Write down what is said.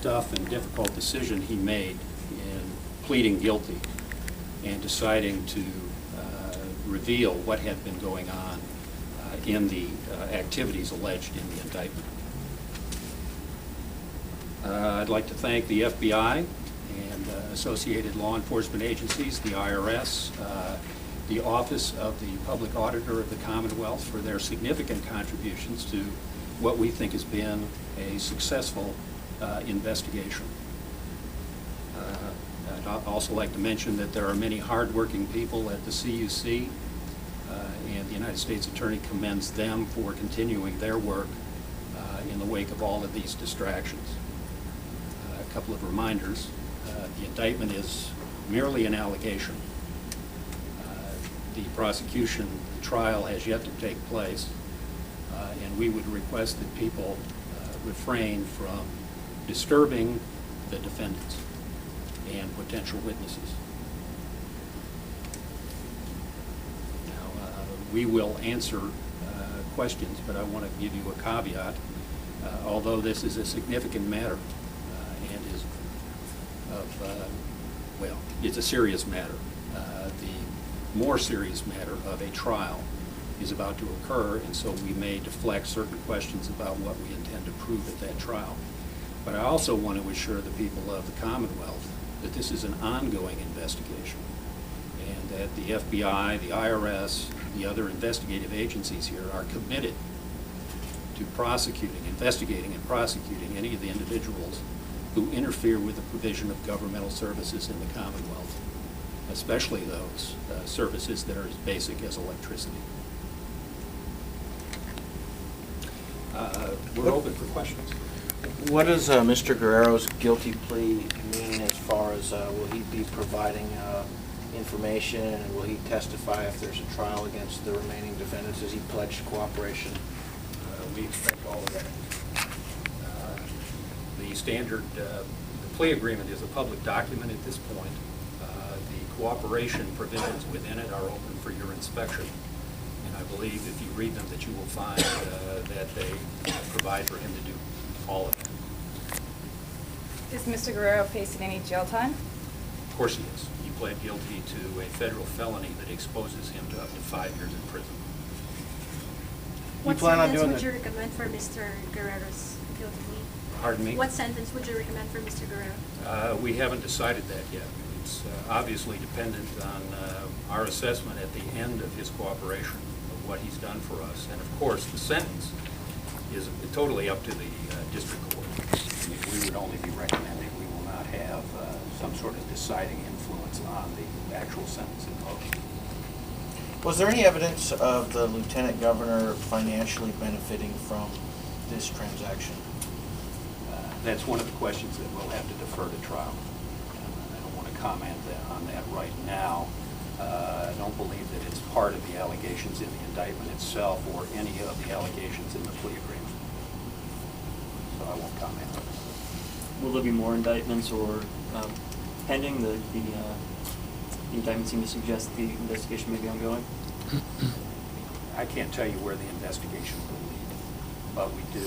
tough and difficult decision he made in pleading guilty and deciding to reveal what had been going on in the activities alleged in the indictment. I'd like to thank the FBI and associated law enforcement agencies, the IRS, the Office of the Public Auditor of the Commonwealth for their significant contributions to what we think has been a successful investigation. I'd also like to mention that there are many hardworking people at the CUC, and the United States Attorney commends them for continuing their work in the wake of all of these distractions. A couple of reminders. The indictment is merely an allegation. The prosecution, the trial has yet to take place, and we would request that people refrain from disturbing the defendants and potential witnesses. Now, we will answer questions, but I want to give you a caveat. Although this is a significant matter and is of, well, it's a serious matter, the more serious matter of a trial is about to occur, and so we may deflect certain questions about what we intend to prove at that trial. But I also want to assure the people of the Commonwealth that this is an ongoing investigation, and that the FBI, the IRS, the other investigative agencies here are committed to investigating and prosecuting any of the individuals who interfere with the provision of governmental services in the Commonwealth, especially those services that are as basic as electricity. We're open for questions. What does Mr. Guerrero's guilty plea mean as far as will he be providing information, and will he testify if there's a trial against the remaining defendants? Has he pledged cooperation? We expect all of that. The standard, the plea agreement is a public document at this point. The cooperation provisions within it are open for your inspection. And I believe if you read them that you will find that they provide for him to do all of it. Is Mr. Guerrero facing any jail time? Of course he is. He pled guilty to a federal felony that exposes him to up to 5 years in prison. What plan on sentence doing would that? you recommend for Mr. Guerrero's guilty plea? Pardon me? What sentence would you recommend for Mr. Guerrero? We haven't decided that yet. It's obviously dependent on our assessment at the end of his cooperation of what he's done for us. And of course, the sentence is totally up to the district court. I mean, we would only be recommending. We will not have some sort of deciding influence on the actual sentence imposed. Was there any evidence of the lieutenant governor financially benefiting from this transaction? That's one of the questions that we'll have to defer to trial. I don't want to comment on that right now. I don't believe that it's part of the allegations in the indictment itself or any of the allegations in the plea agreement. So I won't comment on that. Will there be more indictments or pending? The indictment seemed to suggest the investigation may be ongoing. I can't tell you where the investigation will lead, but we do